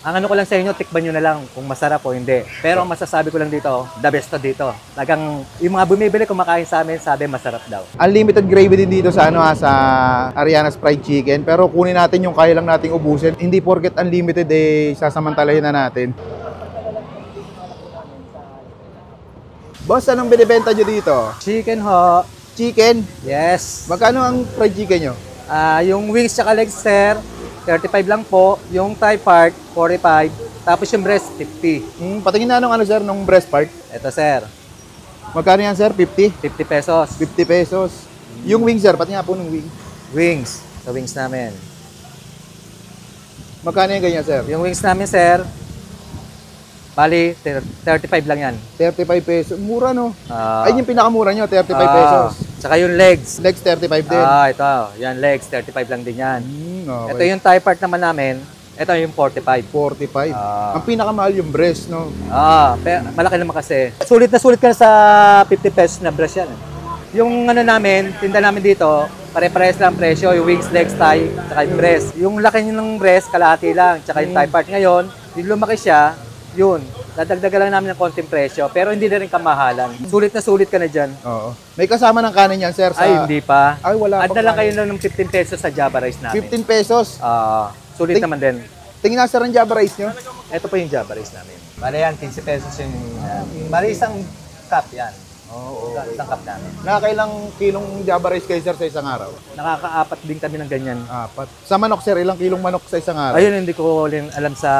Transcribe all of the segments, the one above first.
Ang ano ko lang sa inyo, tikman nyo na lang kung masarap o hindi. Pero ang masasabi ko lang dito, the best to dito. Talagang yung mga bumibili kumakain sa amin, sabi masarap daw. Unlimited gravy din dito sa sa Ariana's Fried Chicken. Pero kunin natin yung kaya lang nating ubusin. Hindi porket unlimited sasamantalahin na natin. Boss, anong binibenta nyo dito? Chicken ho. Chicken? Yes. Magkano ang fried chicken nyo? Yung wings tsaka legs, sir, 35 lang po. Yung thigh part, 45. Tapos yung breast, 50. Patingin na nung sir, nung breast part. Ito, sir, Magkano yan sir? 50? 50 pesos. 50 pesos. Yung wing sir, pati nga po nung wing. Wings. Sa wings namin. Magkano yung ganyan sir? Yung wings namin, sir, bali, 35 lang yan. 35 pesos. Mura no? Ah. Ay yung pinakamura nyo, 35 pesos. Tsaka yung legs. Legs 35 din. Ito. Yan, legs, 35 lang din yan. Okay. Ito yung thigh part naman namin. Ito yung 45. 45. Ah. Ang pinakamahal yung breast, no? Malaki naman kasi. Sulit na sulit ka na sa 50 pesos na breast yan. Yung ano namin, tinda namin dito, pare-pares lang presyo, yung wings, legs, thigh, tsaka yung breast. Yung laki ng breast, kalahati lang, tsaka yung thigh part ngayon, yung lumaki siya, yun, dadagdagan lang namin ng konting presyo, pero hindi na rin kamahalan. Sulit na sulit ka na dyan. Oo. May kasama ng kanin yan, sir? Ay, hindi pa. Ay, wala Add pa na lang kayo kanin. ng 15 pesos sa Java Rice namin. 15 pesos? Sulit naman din. Tingin na sir ang Java rice nyo? Ito po yung Java Rice namin. Bale yan, 15 pesos yung... bale isang cup yan. Oo. Isang cup namin. Nakakailang kilong Java rice kayo sir sa isang araw? Nakakaapat din kami ng ganyan. 4. Sa manok sir, ilang kilong manok sa isang araw? Ayun, hindi ko rin alam sa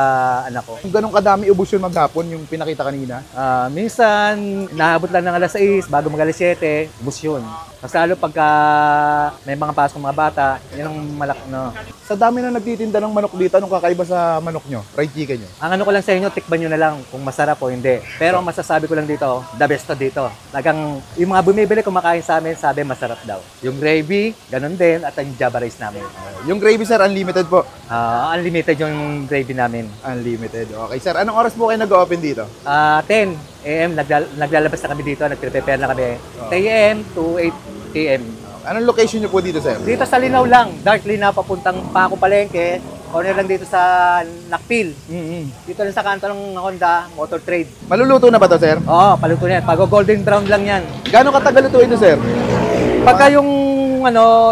anak ko. Kung ganun kadami ubos yun maghapon, yung pinakita kanina? Minsan, naabot lang ng alas 6, bago mag alas 7, bus yun. Mas lalo pagka may mga pasok mga bata, yun ang no. Sa dami na nagtitinda ng manok dito, anong kakaiba sa manok nyo? Fried chicken nyo? Ang ano ko lang sa inyo, tikman nyo na lang kung masarap o hindi. Pero ang masasabi ko lang dito, the best to dito. Talagang yung mga bumibili kumakain sa amin, sabi masarap daw. Yung gravy, ganun din, at yung Java Rice namin. Yung gravy sir, unlimited po? Unlimited yung gravy namin. Unlimited. Okay sir, anong oras po kayo nag-open dito? 10 a.m. Naglalabas na kami dito, nagpre-prepare na kami. 10 a.m. to 8 p.m. Anong location nyo po dito sir? Dito sa Linaw lang, Dark Linaw, papuntang Paco Palengke, corner lang dito sa Nakpil. Dito lang sa kanto ng Honda Motor Trade. Maluluto na ba to sir? Oo, paluto na yan. Pag golden brown lang yan. Gano'ng katagal lutuin to sir? Pagka yung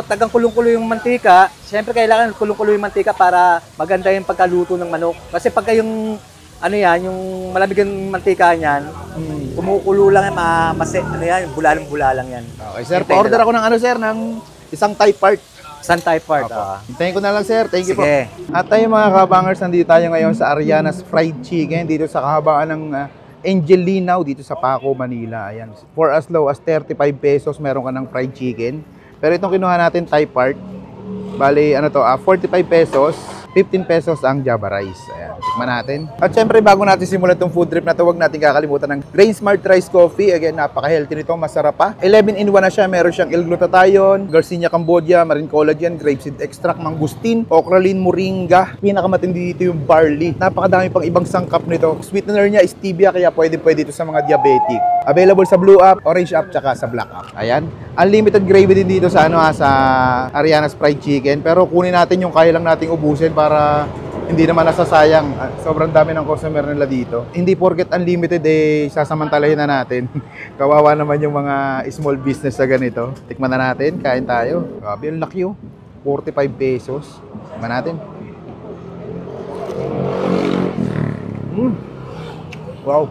tagang kulong-kulo yung mantika, syempre kailangan kulong-kulo yung mantika para maganda yung pagkaluto ng manok. Kasi pagka yung yung malamig yung mantika niyan, kumukulo lang yan, bulalang-bulalang yan. Okay sir, pa-order ako ng sir, ng isang Thai part. Sun type part. Hintayin ko na lang sir, thank you po. Sige. At tayo mga kabangers, nandito tayo ngayon sa Ariana's Fried Chicken, dito sa kahabaan ng Angel Linaw, dito sa Paco, Manila. Ayan. For as low as 35 pesos, meron ka ng fried chicken. Pero itong kinuha natin, Thai part, bali, 45 pesos, 15 pesos ang Java Rice. Ayan, tikman natin. At syempre, bago natin simulan itong food trip na ito, huwag natin kakalimutan ng Grain Smart Rice Coffee. Again, napaka-healthy nito, masarap pa. 11-in-1 na siya. Meron siyang L-glutathione, Garcinia Cambodia, Marine Collagen, Grapeseed Extract, Mangustin, Ocralin, Moringa. Pinakamatindi dito yung barley. Napakadami pang ibang sangkap nito. Sweetener niya is stevia, kaya pwede ito sa mga diabetic. Available sa Blue App, Orange App, tsaka sa Black App. Ayan. Unlimited gravy din dito sa sa Ariana's Fried Chicken. Pero kunin natin yung kaya lang nating ubusin para hindi naman nasasayang. Sobrang dami ng customer nila dito. Hindi porket unlimited sasamantalahin na natin. Kawawa naman yung mga small business sa ganito. Tikman na natin, kain tayo. Grabe, ang laki 45 pesos. Tikman natin. Wow.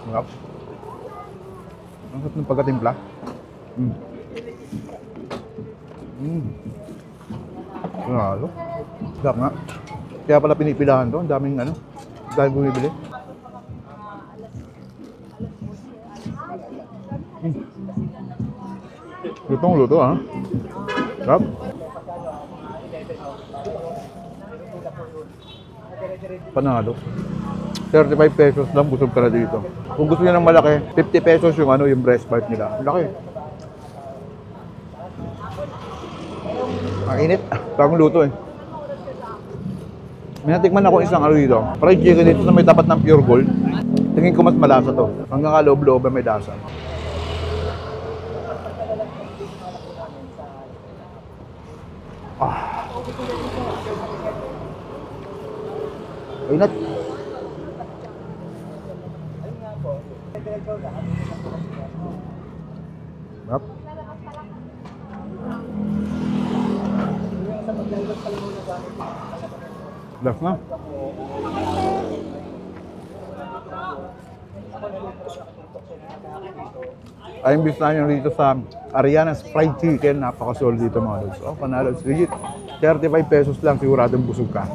Sarap. Ang sarap ng pagkatimpla. Lalo. Sarap nga. Kaya pala pinipilahan to. Ang daming daming bumibili. Lutong luto Sarap. Panalo. 35 pesos lang, busog ka na dito. Kung gusto niyo ng malaki, 50 pesos yung yung breast part nila. Laki. Ang init. Bagong luto May natikman ako isang dito. Fried chicken dito sa may tapat ng Pure Gold. Tingin ko mas malasa to. Hanggang kaloob-loob may lasa. Why not? Sarap. Last na. Ay, imbis na nyo dito sa Ariana's Fried Chicken, napaka-solid dito mga lods. Oh, panalo, legit. 35 pesos lang, siguradong busog ka.